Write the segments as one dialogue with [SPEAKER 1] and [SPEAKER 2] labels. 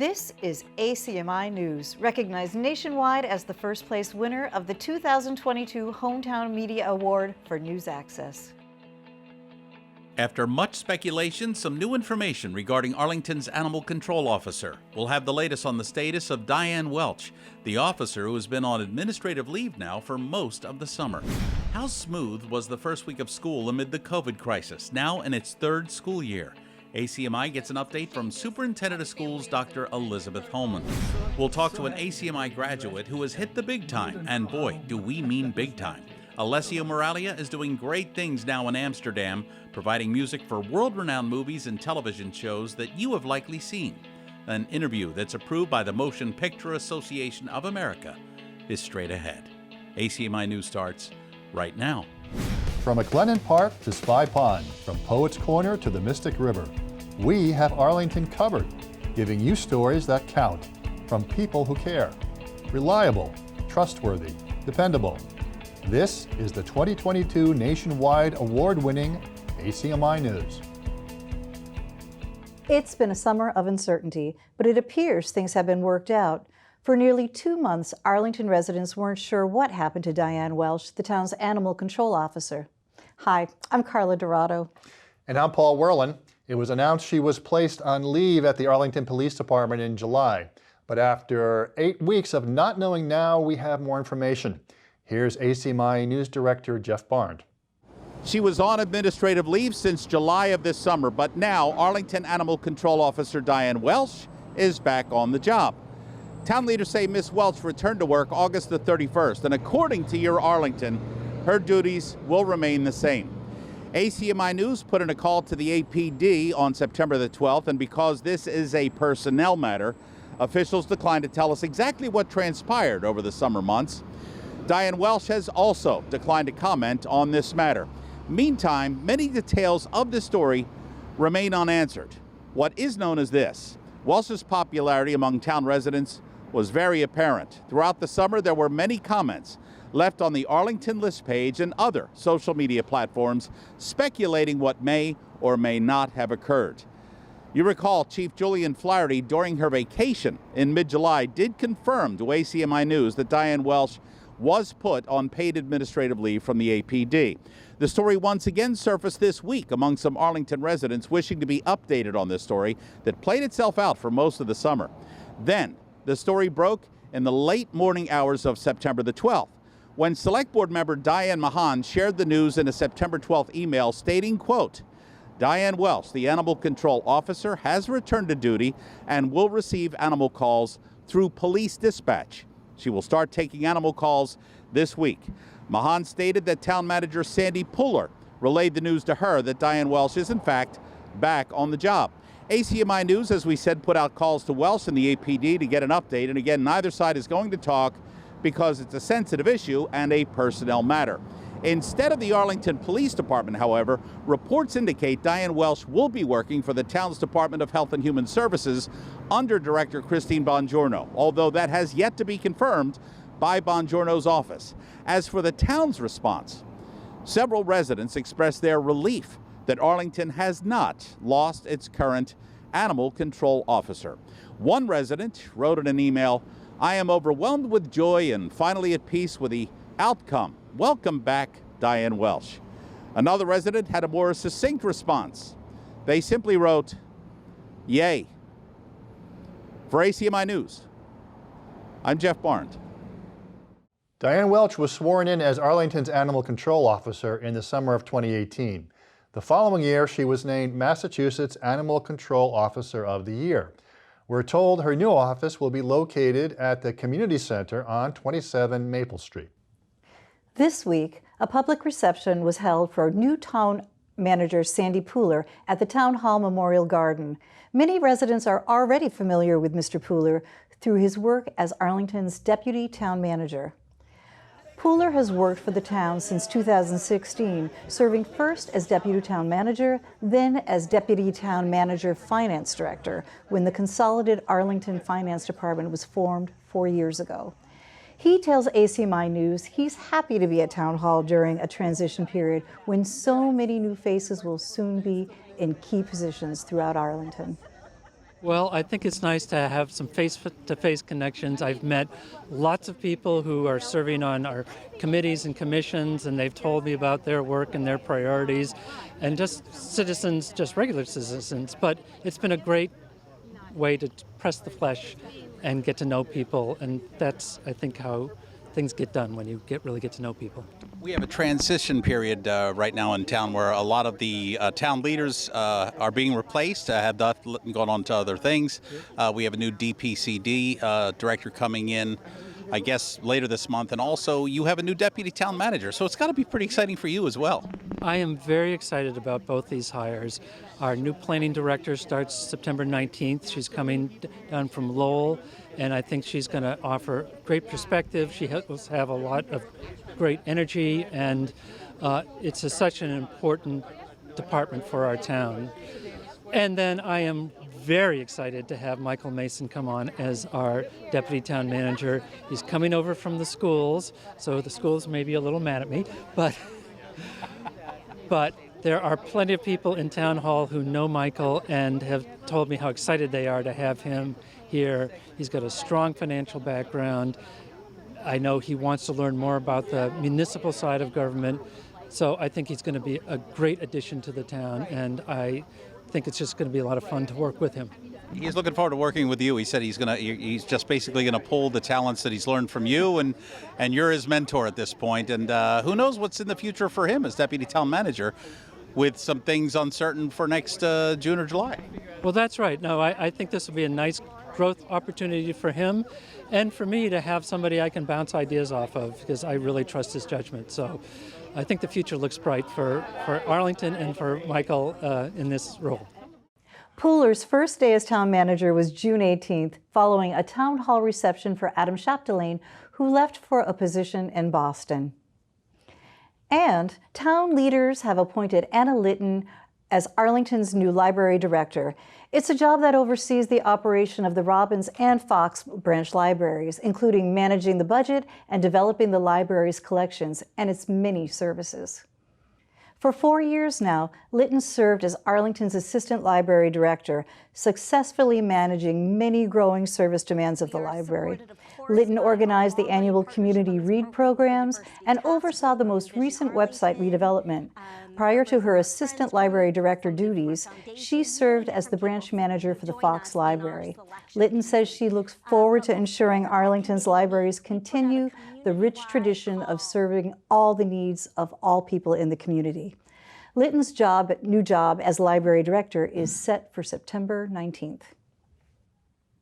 [SPEAKER 1] This is ACMI News, recognized nationwide as the first place winner of the 2022 Hometown Media Award for News Access.
[SPEAKER 2] After much speculation, some new information regarding Arlington's animal control officer. We'll have the latest on the status of Diane Welch, the officer who has been on administrative leave now for most of the summer. How smooth was the first week of school amid the COVID crisis, now in its third school year? ACMI gets an update from Superintendent of Schools Dr. Elizabeth Holman. We'll talk to an ACMI graduate who has hit the big time, and boy, do we mean big time. Alessio Moralia is doing great things now in Amsterdam, providing music for world-renowned movies and television shows that you have likely seen. An interview that's approved by the Motion Picture Association of America is straight ahead. ACMI News starts right now.
[SPEAKER 3] From McLennan Park to Spy Pond, from Poets Corner to the Mystic River, we have Arlington covered, giving you stories that count from people who care. Reliable, trustworthy, dependable. This is the 2022 nationwide award-winning ACMI News.
[SPEAKER 1] It's been a summer of uncertainty, but it appears things have been worked out. For nearly 2 months, Arlington residents weren't sure what happened to Diane Welch, the town's animal control officer. Hi, I'm Carla Dorado.
[SPEAKER 3] And I'm Paul Werlin. It was announced she was placed on leave at the Arlington Police Department in July. But after 8 weeks of not knowing, now we have more information. Here's ACMI News Director Jeff Barnes.
[SPEAKER 2] She was on administrative leave since July of this summer, but now Arlington Animal Control Officer Diane Welch is back on the job. Town leaders say Miss Welch returned to work August the 31st, and according to Your Arlington, her duties will remain the same. ACMI News put in a call to the APD on September the 12th, and because this is a personnel matter, officials declined to tell us exactly what transpired over the summer months. Diane Welch has also declined to comment on this matter. Meantime, many details of the story remain unanswered. What is known as this: Welch's popularity among town residents was very apparent. Throughout the summer, there were many comments left on the Arlington List page and other social media platforms speculating what may or may not have occurred. You recall Chief Julian Flaherty, during her vacation in mid-July, did confirm to ACMI News that Diane Welch was put on paid administrative leave from the APD. The story once again surfaced this week among some Arlington residents wishing to be updated on this story that played itself out for most of the summer. Then the story broke in the late morning hours of September the 12th, when Select Board member Diane Mahan shared the news in a September 12th email stating, quote, "Diane Welch, the animal control officer, has returned to duty and will receive animal calls through police dispatch. She will start taking animal calls this week." Mahan stated that town manager Sandy Puller relayed the news to her that Diane Welch is in fact back on the job. ACMI News, as we said, put out calls to Welch and the APD to get an update, and again, neither side is going to talk because it's a sensitive issue and a personnel matter. Instead of the Arlington Police Department, however, reports indicate Diane Welch will be working for the town's Department of Health and Human Services under Director Christine Bongiorno, although that has yet to be confirmed by Bongiorno's office. As for the town's response, several residents expressed their relief that Arlington has not lost its current animal control officer. One resident wrote in an email, "I am overwhelmed with joy and finally at peace with the outcome. Welcome back, Diane Welch." Another resident had a more succinct response. They simply wrote, "Yay." For ACMI News, I'm Jeff Barnes.
[SPEAKER 3] Diane Welch was sworn in as Arlington's animal control officer in the summer of 2018. The following year, she was named Massachusetts Animal Control Officer of the Year. We're told her new office will be located at the Community Center on 27 Maple Street.
[SPEAKER 1] This week, a public reception was held for new town manager Sandy Puller at the Town Hall Memorial Garden. Many residents are already familiar with Mr. Puller through his work as Arlington's deputy town manager. Puller has worked for the town since 2016, serving first as deputy town manager, then as deputy town manager finance director when the consolidated Arlington Finance Department was formed 4 years ago. He tells ACMI News he's happy to be at Town Hall during a transition period when so many new faces will soon be in key positions throughout Arlington.
[SPEAKER 4] Well, I think it's nice to have some face-to-face connections. I've met lots of people who are serving on our committees and commissions, and they've told me about their work and their priorities, and just citizens, just regular citizens. But it's been a great way to press the flesh and get to know people, and that's, I think, how things get done when you really get to know people.
[SPEAKER 2] We have a transition period right now in town where a lot of the town leaders are being replaced, have gone on to other things. We have a new DPCD director coming in, I guess, later this month, and also you have a new deputy town manager, so it's got to be pretty exciting for you as well.
[SPEAKER 4] I am very excited about both these hires. Our new planning director starts September 19th. She's coming down from Lowell, and I think she's going to offer great perspective. She will have a lot of great energy, and it's such an important department for our town. And then I am very excited to have Michael Mason come on as our deputy town manager. He's coming over from the schools, so the schools may be a little mad at me, but there are plenty of people in town hall who know Michael and have told me how excited they are to have him here. He's got a strong financial background. I know he wants to learn more about the municipal side of government, so I think he's going to be a great addition to the town, and I think it's just going to be a lot of fun to work with him.
[SPEAKER 2] He's looking forward to working with you. He said he's just basically going to pull the talents that he's learned from you, and you're his mentor at this point. And who knows what's in the future for him as deputy town manager, with some things uncertain for next June or July.
[SPEAKER 4] Well, that's right. No, I think this will be a nice growth opportunity for him and for me to have somebody I can bounce ideas off of, because I really trust his judgment. So I think the future looks bright for Arlington and for Michael in this role.
[SPEAKER 1] Pooler's first day as town manager was June 18th, following a town hall reception for Adam Chapdelaine, who left for a position in Boston. And town leaders have appointed Anna Litton as Arlington's new library director. It's a job that oversees the operation of the Robbins and Fox branch libraries, including managing the budget and developing the library's collections and its many services. For 4 years now, Litton served as Arlington's assistant library director, successfully managing many growing service demands of the library. Litton organized the annual community read programs and oversaw the most recent website redevelopment. Prior to her assistant library director duties, she served as the branch manager for the Fox Library. Litton says she looks forward to ensuring Arlington's libraries continue the rich tradition of serving all the needs of all people in the community. Litton's new job as library director is set for September 19th.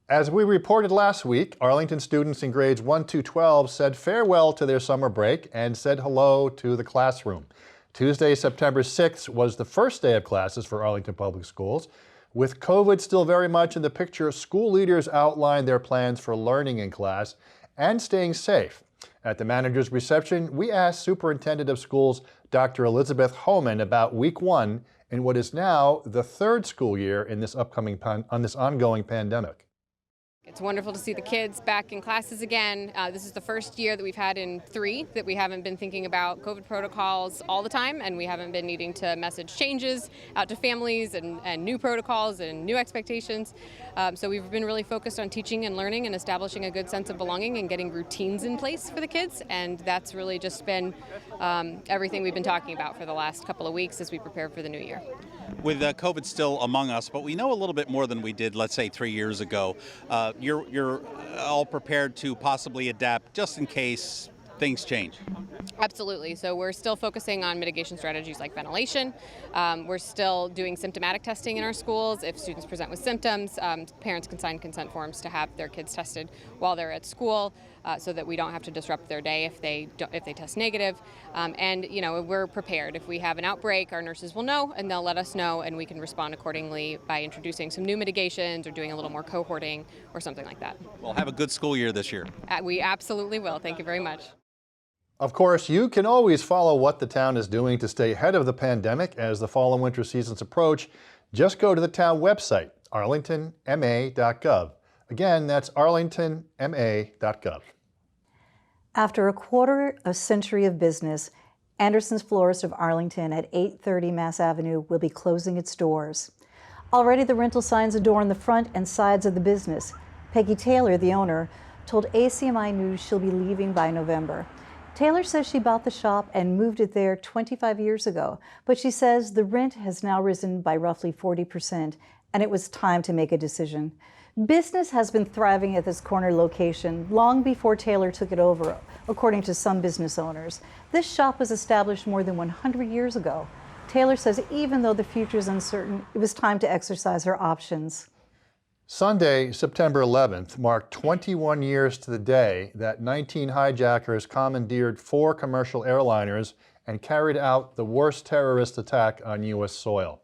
[SPEAKER 3] As we reported last week, Arlington students in grades 1 to 12 said farewell to their summer break and said hello to the classroom. Tuesday, September 6th was the first day of classes for Arlington Public Schools. With COVID still very much in the picture, school leaders outlined their plans for learning in class and staying safe. At the manager's reception, we asked Superintendent of Schools Dr. Elizabeth Homan about week 1 in what is now the 3rd school year in this ongoing pandemic.
[SPEAKER 5] It's wonderful to see the kids back in classes again. This is the first year that we've had in 3 that we haven't been thinking about COVID protocols all the time, and we haven't been needing to message changes out to families and new protocols and new expectations. So we've been really focused on teaching and learning and establishing a good sense of belonging and getting routines in place for the kids, and that's really just been everything we've been talking about for the last couple of weeks as we prepare for the new year.
[SPEAKER 2] With COVID still among us, but we know a little bit more than we did, let's say, 3 years ago. You're all prepared to possibly adapt just in case things change.
[SPEAKER 5] Absolutely. So we're still focusing on mitigation strategies like ventilation. We're still doing symptomatic testing in our schools. If students present with symptoms, parents can sign consent forms to have their kids tested while they're at school, so that we don't have to disrupt their day if they test negative. And we're prepared. If we have an outbreak, our nurses will know and they'll let us know, and we can respond accordingly by introducing some new mitigations or doing a little more cohorting or something like that.
[SPEAKER 2] We'll have a good school year this year.
[SPEAKER 5] We absolutely will. Thank you very much.
[SPEAKER 3] Of course, you can always follow what the town is doing to stay ahead of the pandemic as the fall and winter seasons approach. Just go to the town website, arlingtonma.gov. Again, that's arlingtonma.gov.
[SPEAKER 1] After a quarter of century of business, Anderson's Florist of Arlington at 830 Mass Avenue will be closing its doors. Already the rental signs adorn the front and sides of the business. Peggy Taylor, the owner, told ACMI News she'll be leaving by November. Taylor says she bought the shop and moved it there 25 years ago, but she says the rent has now risen by roughly 40%, and it was time to make a decision. Business has been thriving at this corner location long before Taylor took it over, according to some business owners. This shop was established more than 100 years ago. Taylor says even though the future is uncertain, it was time to exercise her options.
[SPEAKER 3] Sunday, September 11th, marked 21 years to the day that 19 hijackers commandeered 4 commercial airliners and carried out the worst terrorist attack on U.S. soil.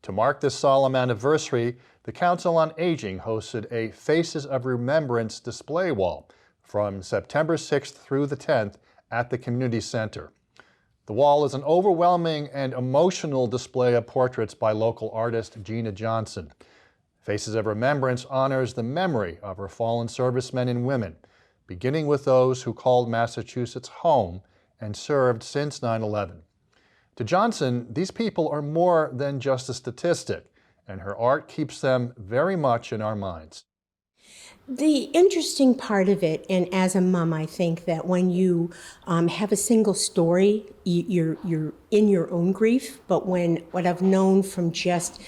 [SPEAKER 3] To mark this solemn anniversary, the Council on Aging hosted a Faces of Remembrance display wall from September 6th through the 10th at the Community Center. The wall is an overwhelming and emotional display of portraits by local artist Gina Johnson. Faces of Remembrance honors the memory of her fallen servicemen and women, beginning with those who called Massachusetts home and served since 9/11. To Johnson, these people are more than just a statistic, and her art keeps them very much in our minds.
[SPEAKER 6] The interesting part of it, and as a mom, I think that when you have a single story, you're in your own grief. But what I've known from just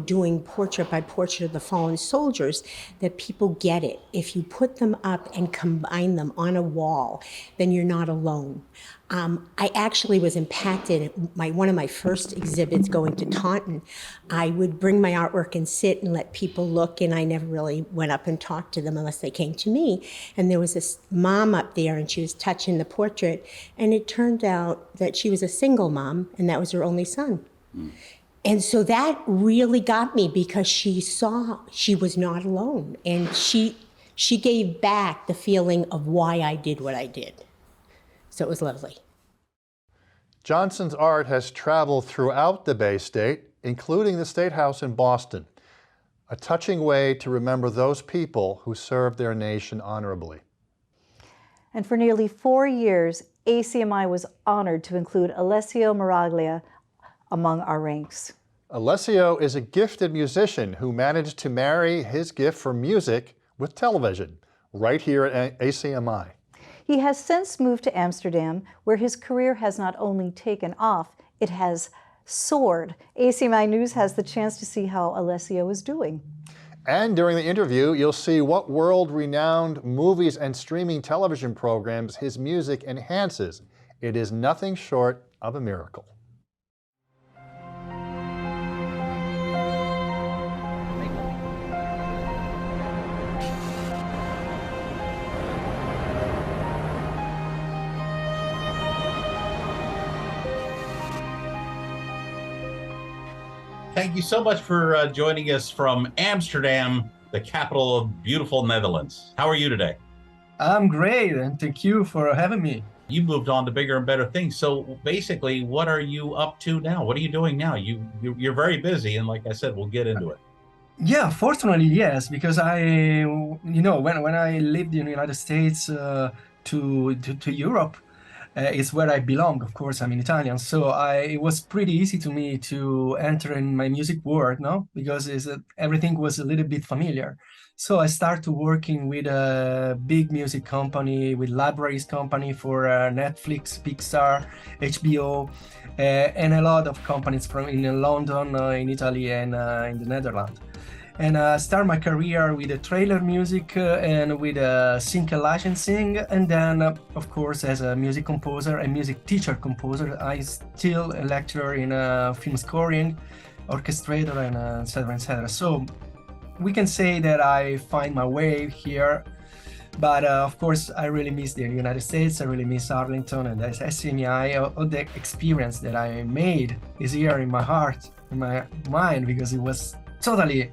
[SPEAKER 6] doing portrait by portrait of the fallen soldiers, that people get it. If you put them up and combine them on a wall, then you're not alone. I actually was impacted at one of my first exhibits going to Taunton. I would bring my artwork and sit and let people look, and I never really went up and talked to them unless they came to me. And there was this mom up there, and she was touching the portrait, and it turned out that she was a single mom, and that was her only son. And so that really got me, because she saw she was not alone, and she gave back the feeling of why I did what I did. So it was lovely.
[SPEAKER 3] Johnson's art has traveled throughout the Bay State, including the State House in Boston, a touching way to remember those people who served their nation honorably.
[SPEAKER 1] And for nearly 4 years, ACMI was honored to include Alessio Miraglia among our ranks.
[SPEAKER 3] Alessio is a gifted musician who managed to marry his gift for music with television, right here at ACMI.
[SPEAKER 1] He has since moved to Amsterdam, where his career has not only taken off, it has soared. ACMI News has the chance to see how Alessio is doing.
[SPEAKER 3] And during the interview, you'll see what world-renowned movies and streaming television programs his music enhances. It is nothing short of a miracle.
[SPEAKER 2] Thank you so much for joining us from Amsterdam, the capital of beautiful Netherlands. How are you today?
[SPEAKER 7] I'm great, and thank you for having me.
[SPEAKER 2] You moved on to bigger and better things. So basically, what are you up to now? What are you doing now? You're very busy, and like I said, we'll get into it.
[SPEAKER 7] Yeah, fortunately, yes, because when I lived in the United States to Europe, is where I belong. Of course, I'm in Italian, so it was pretty easy to me to enter in my music world, no? Because everything was a little bit familiar. So I started working with a big music company, with libraries company for Netflix, Pixar, HBO, and a lot of companies in London, in Italy, and in the Netherlands. And start my career with a trailer music and with a sync licensing, and then of course as a music composer and music teacher composer. I still a lecturer in film scoring, orchestrator, and etc. So we can say that I find my way here, but of course I really miss the United States. I really miss Arlington, and as ACMI, all the experience that I made is here in my heart, in my mind, because it was totally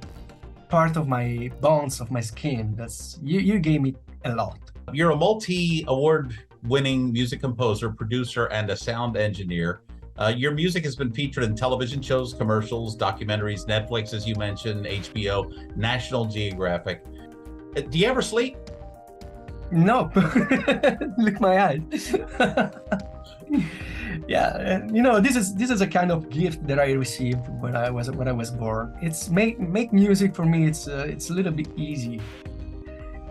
[SPEAKER 7] part of my bones, of my skin. You gave me a lot.
[SPEAKER 2] You're a multi-award-winning music composer, producer, and a sound engineer. Your music has been featured in television shows, commercials, documentaries, Netflix, as you mentioned, HBO, National Geographic. Do you ever sleep?
[SPEAKER 7] No. Look my eyes. Yeah, and this is a kind of gift that I received when I was born. It's make music for me. It's a little bit easy.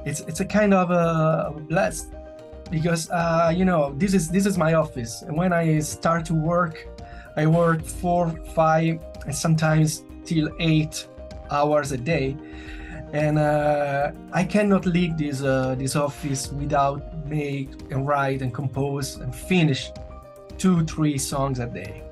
[SPEAKER 7] It's a kind of a blessed because this is my office, and when I start to work, I work 4, 5, and sometimes till 8 hours a day, and I cannot leave this office without make and write and compose and finish 2, 3 songs a day.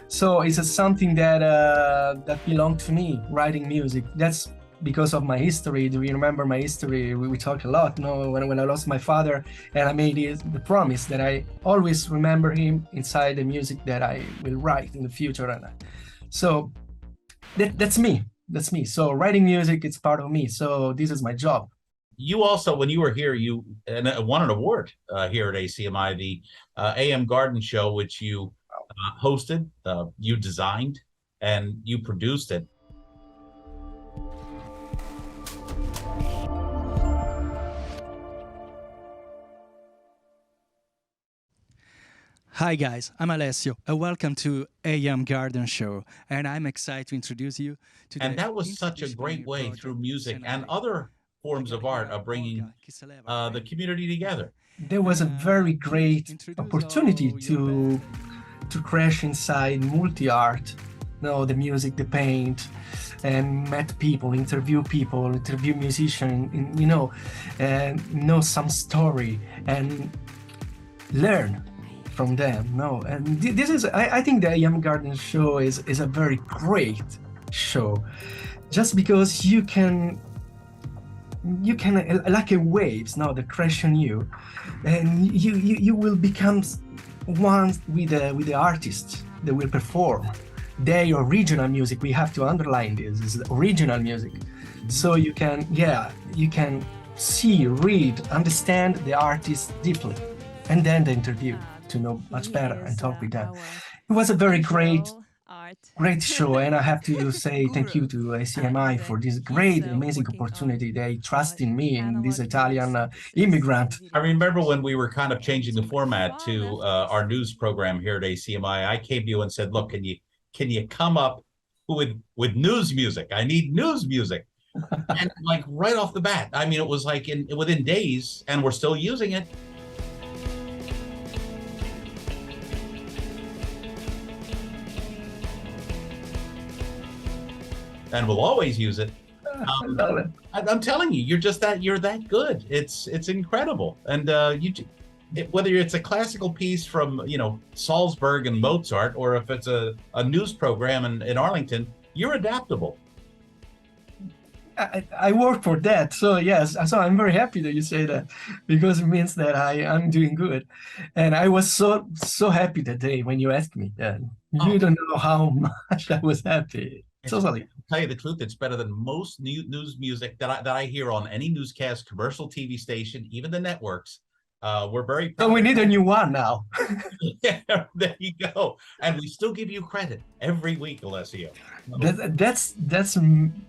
[SPEAKER 7] So it's something that belonged to me, writing music. That's because of my history. Do you remember my history? We talk a lot. No, when I lost my father, and I made the promise that I always remember him inside the music that I will write in the future. And so that's me. That's me. So writing music, it's part of me. So this is my job.
[SPEAKER 2] You also, when you were here, you won an award here at ACMI, the AM Garden Show, which you hosted, you designed, and you produced it.
[SPEAKER 8] Hi guys, I'm Alessio, and welcome to AM Garden Show, and I'm excited to introduce you to
[SPEAKER 2] And
[SPEAKER 8] the
[SPEAKER 2] that was such a great way
[SPEAKER 8] project
[SPEAKER 2] through music and
[SPEAKER 8] Senai.
[SPEAKER 2] other forms of art of bringing the community together.
[SPEAKER 7] There was a very great opportunity to crash inside multi-art, the music, the paint, and met people, interview musicians, and know some story and learn from them. And this is, I think the AM Garden Show is a very great show, just because you can like a waves that crash on you, and you will become one with the artists that will perform their original music. We have to underline this is original music, so you can see, read, understand the artist deeply, and then the interview to know much better and talk with them. It was a very great show, and I have to say thank you to ACMI for this great, amazing opportunity. They trust in me, in this Italian immigrant.
[SPEAKER 2] I remember when we were kind of changing the format to our news program here at ACMI, I came to you and said, look, can you come up with news music? I need news music. And like right off the bat, I mean, it was like within days, and we're still using it. And we'll always use it. I'm telling you, you're that good. It's incredible. And whether it's a classical piece from Salzburg and Mozart, or if it's a news program in Arlington, you're adaptable.
[SPEAKER 7] I work for that, so yes. So I'm very happy that you say that, because it means that I'm doing good. And I was so happy that day when you asked me that. You don't know how much I was happy. Totally.
[SPEAKER 2] To tell you the truth, it's better than most news music that I hear on any newscast, commercial TV station, even the networks. We're very proud.
[SPEAKER 7] So we need a new one now.
[SPEAKER 2] Yeah, there you go. And we still give you credit every week, Alessio.
[SPEAKER 7] That's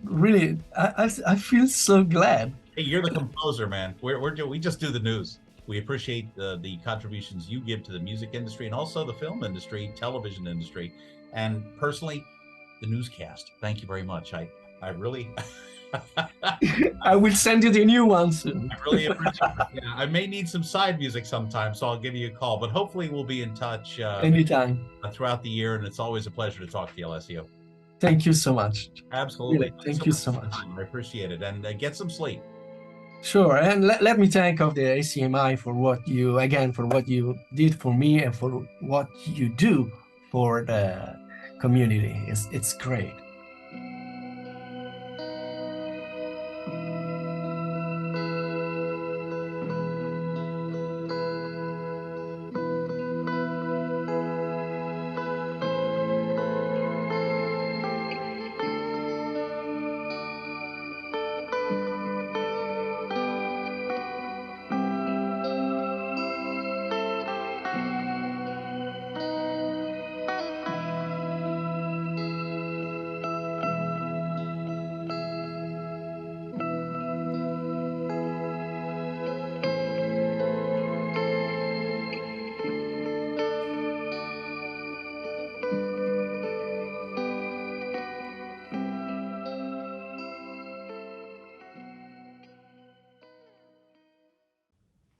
[SPEAKER 7] really. I feel so glad.
[SPEAKER 2] Hey, you're the composer, man. We just do the news. We appreciate the contributions you give to the music industry, and also the film industry, television industry, and personally, the newscast. Thank you very much. I really.
[SPEAKER 7] I will send you the new one soon.
[SPEAKER 2] I really appreciate it. Yeah, I may need some side music sometime, so I'll give you a call. But hopefully, we'll be in touch
[SPEAKER 7] anytime
[SPEAKER 2] throughout the year, and it's always a pleasure to talk to you, Alessio.
[SPEAKER 7] Thank you so much.
[SPEAKER 2] Absolutely.
[SPEAKER 7] Really, thank you so much.
[SPEAKER 2] I appreciate it, and get some sleep.
[SPEAKER 7] Sure, and let me thank of the ACMI for what you did for me, and for what you do for the community. It's great.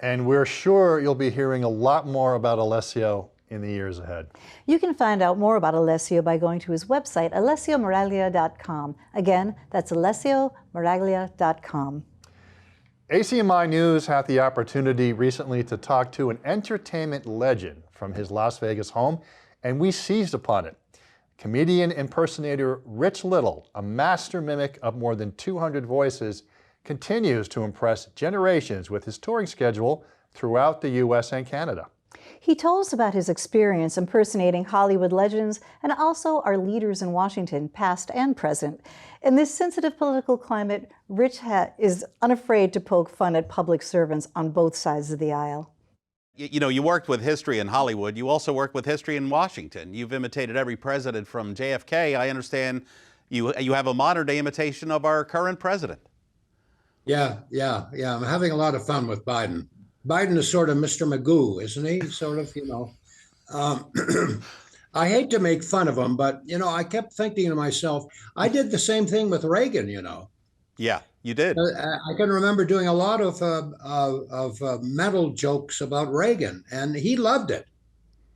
[SPEAKER 3] And we're sure you'll be hearing a lot more about Alessio in the years ahead.
[SPEAKER 1] You can find out more about Alessio by going to his website, alessiomaraglia.com. Again, that's alessiomaraglia.com.
[SPEAKER 3] ACMI News had the opportunity recently to talk to an entertainment legend from his Las Vegas home, and we seized upon it. Comedian impersonator Rich Little, a master mimic of more than 200 voices, continues to impress generations with his touring schedule throughout the U.S. and Canada.
[SPEAKER 1] He told us about his experience impersonating Hollywood legends and also our leaders in Washington, past and present. In this sensitive political climate, Rich is unafraid to poke fun at public servants on both sides of the aisle.
[SPEAKER 2] You know, you worked with history in Hollywood. You also work with history in Washington. You've imitated every president from JFK. I understand you have a modern-day imitation of our current president.
[SPEAKER 9] Yeah. I'm having a lot of fun with Biden. Biden is sort of Mr. Magoo, isn't he? Sort of, you know. I hate to make fun of him, but, you know, I kept thinking to myself, I did the same thing with Reagan, you know.
[SPEAKER 2] Yeah, you did.
[SPEAKER 9] I can remember doing a lot of mental jokes about Reagan, and he loved it.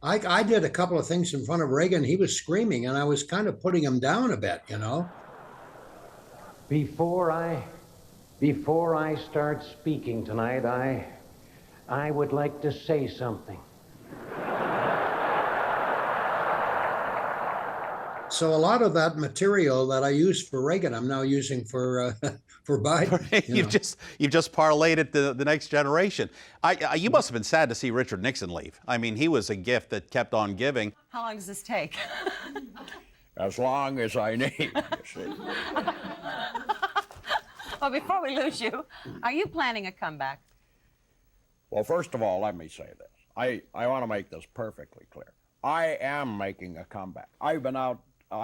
[SPEAKER 9] I did a couple of things in front of Reagan. He was screaming, and I was kind of putting him down a bit, you know.
[SPEAKER 10] Before I start speaking tonight, I would like to say something.
[SPEAKER 9] So a lot of that material that I used for Reagan, I'm now using for Biden.
[SPEAKER 2] You've just parlayed it to the next generation. You must have been sad to see Richard Nixon leave. I mean, he was a gift that kept on giving.
[SPEAKER 11] How long does this take?
[SPEAKER 12] As long as I need, you see.
[SPEAKER 11] Well, before we lose you, are you planning a comeback?
[SPEAKER 12] Well, first of all, let me say this. I want to make this perfectly clear. I am making a comeback. I've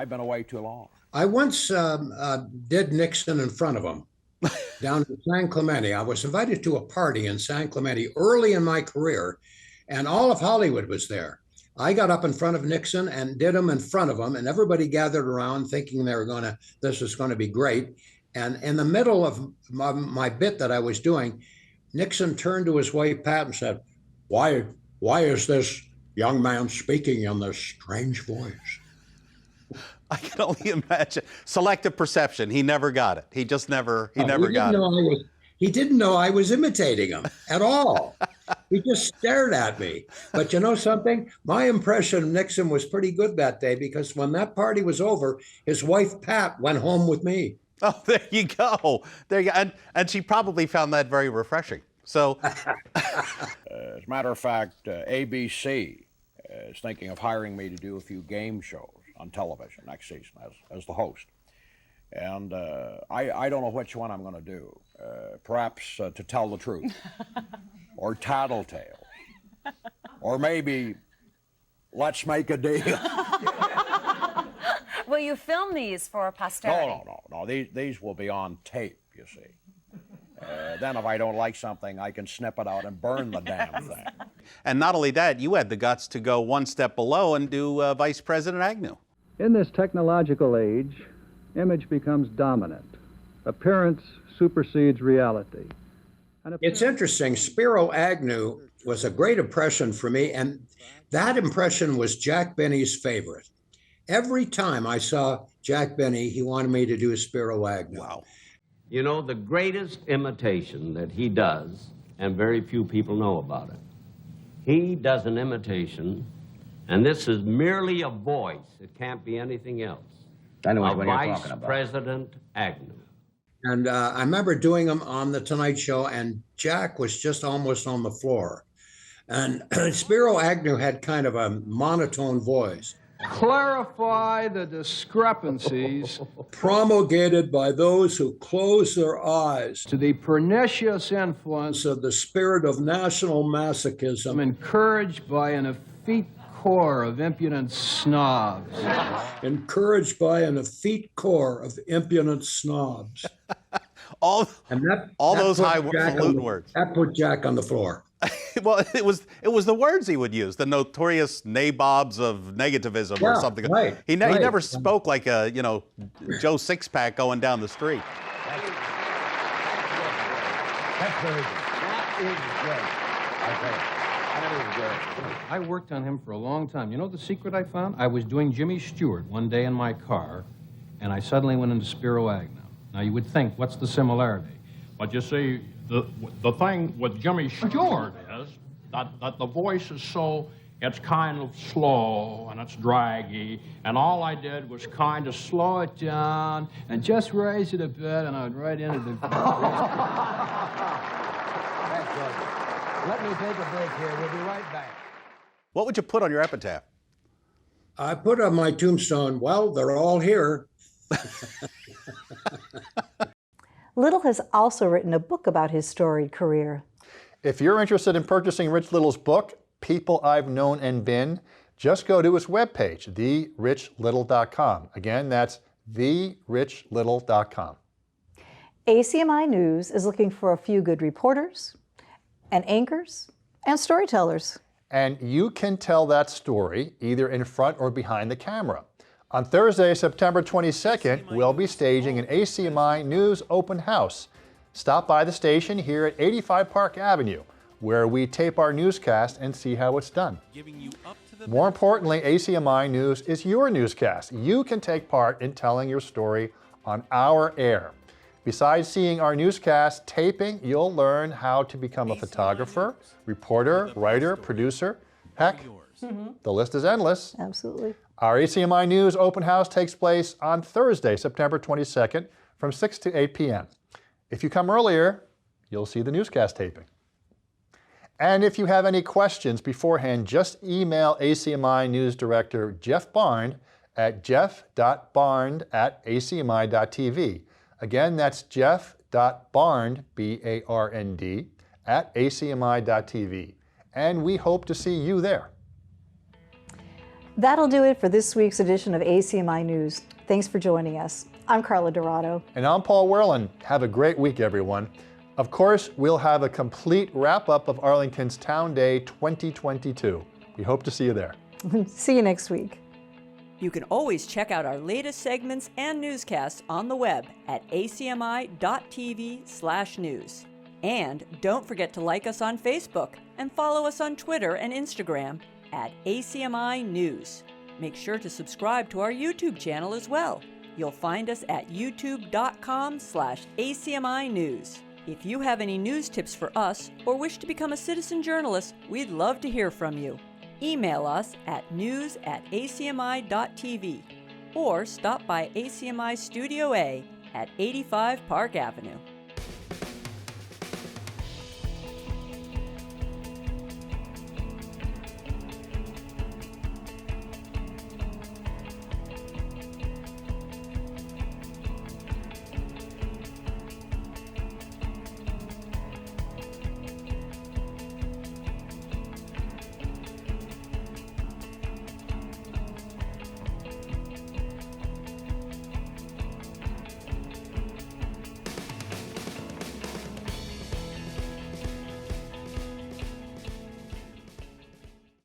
[SPEAKER 12] been away too long.
[SPEAKER 9] I once did Nixon in front of him down in San Clemente. I was invited to a party in San Clemente early in my career, and all of Hollywood was there. I got up in front of Nixon and did him in front of him, and everybody gathered around thinking this was going to be great. And in the middle of my bit that I was doing, Nixon turned to his wife, Pat, and said, why is this young man speaking in this strange voice?
[SPEAKER 2] I can only imagine. Selective perception. He never got it. He just never got it.
[SPEAKER 9] He didn't know I was imitating him at all. He just stared at me. But you know something? My impression of Nixon was pretty good that day, because when that party was over, his wife, Pat, went home with me.
[SPEAKER 2] Oh, there you go. There you go. And she probably found that very refreshing. So,
[SPEAKER 12] as a matter of fact, ABC is thinking of hiring me to do a few game shows on television next season as the host. And I don't know which one I'm going to do. Perhaps To Tell the Truth, or Tattletale, or maybe Let's Make a Deal.
[SPEAKER 11] Will you film these for posterity?
[SPEAKER 12] No. These will be on tape, you see. Then if I don't like something, I can snip it out and burn the damn thing.
[SPEAKER 2] And not only that, you had the guts to go one step below and do Vice President Agnew.
[SPEAKER 13] In this technological age, image becomes dominant. Appearance supersedes reality.
[SPEAKER 9] It's interesting. Spiro Agnew was a great impression for me, and that impression was Jack Benny's favorite. Every time I saw Jack Benny, he wanted me to do a Spiro Agnew.
[SPEAKER 2] Wow.
[SPEAKER 10] You know, the greatest imitation that he does, and very few people know about it, he does an imitation, and this is merely a voice. It can't be anything else.
[SPEAKER 14] I know what you're
[SPEAKER 10] Vice
[SPEAKER 14] talking about.
[SPEAKER 10] President Agnew.
[SPEAKER 9] And I remember doing him on The Tonight Show, and Jack was just almost on the floor. And Spiro Agnew had kind of a monotone voice.
[SPEAKER 13] Clarify the discrepancies
[SPEAKER 9] Promulgated by those who close their eyes
[SPEAKER 13] to the pernicious influence
[SPEAKER 9] of the spirit of national masochism,
[SPEAKER 13] encouraged by an effete core of impudent snobs.
[SPEAKER 9] encouraged by an effete core of impudent snobs.
[SPEAKER 2] All those
[SPEAKER 9] put
[SPEAKER 2] highfalutin words.
[SPEAKER 9] That put Jack on the floor.
[SPEAKER 2] Well, it was the words he would use, the notorious nabobs of negativism or something.
[SPEAKER 9] Right,
[SPEAKER 2] He
[SPEAKER 9] right.
[SPEAKER 2] never spoke like a Joe Sixpack going down the street.
[SPEAKER 14] That's very good. That is great.
[SPEAKER 10] That is good.
[SPEAKER 13] I worked on him for a long time. You know the secret I found? I was doing Jimmy Stewart one day in my car, and I suddenly went into Spiro Agnew. Now, you would think, what's the similarity? But you see, the thing with Jimmy Stewart is that the voice is so, it's kind of slow and it's draggy, and all I did was kind of slow it down and just raise it a bit, and I would right into the...
[SPEAKER 12] Let me take a break here. We'll be right back.
[SPEAKER 2] What would you put on your epitaph?
[SPEAKER 9] I put on my tombstone, well, they're all here.
[SPEAKER 1] Little has also written a book about his storied career.
[SPEAKER 3] If you're interested in purchasing Rich Little's book, People I've Known and Been, just go to his webpage, therichlittle.com. Again, that's therichlittle.com.
[SPEAKER 1] ACMI News is looking for a few good reporters and anchors and storytellers.
[SPEAKER 3] And you can tell that story either in front or behind the camera. On Thursday, September 22nd, we'll be staging an ACMI News open house. Stop by the station here at 85 Park Avenue, where we tape our newscast and see how it's done. More importantly, ACMI News is your newscast. You can take part in telling your story on our air. Besides seeing our newscast taping, you'll learn how to become a photographer, reporter, writer, producer. Heck, the list is endless.
[SPEAKER 1] Absolutely.
[SPEAKER 3] Our ACMI News open house takes place on Thursday, September 22nd from 6 to 8 p.m. If you come earlier, you'll see the newscast taping. And if you have any questions beforehand, just email ACMI News Director Jeff Barnd at jeff.barnd@acmi.tv. Again, that's jeff.barnd, B-A-R-N-D, at acmi.tv. And we hope to see you there.
[SPEAKER 1] That'll do it for this week's edition of ACMI News. Thanks for joining us. I'm Carla Dorado.
[SPEAKER 3] And I'm Paul Werlin. Have a great week, everyone. Of course, we'll have a complete wrap-up of Arlington's Town Day 2022. We hope to see you there.
[SPEAKER 1] See you next week.
[SPEAKER 14] You can always check out our latest segments and newscasts on the web at acmi.tv/news. And don't forget to like us on Facebook and follow us on Twitter and Instagram at ACMI News. Make sure to subscribe to our YouTube channel as well. You'll find us at youtube.com/ACMI News. If you have any news tips for us or wish to become a citizen journalist, we'd love to hear from you. Email us at news@acmi.tv or stop by ACMI Studio A at 85 Park Avenue.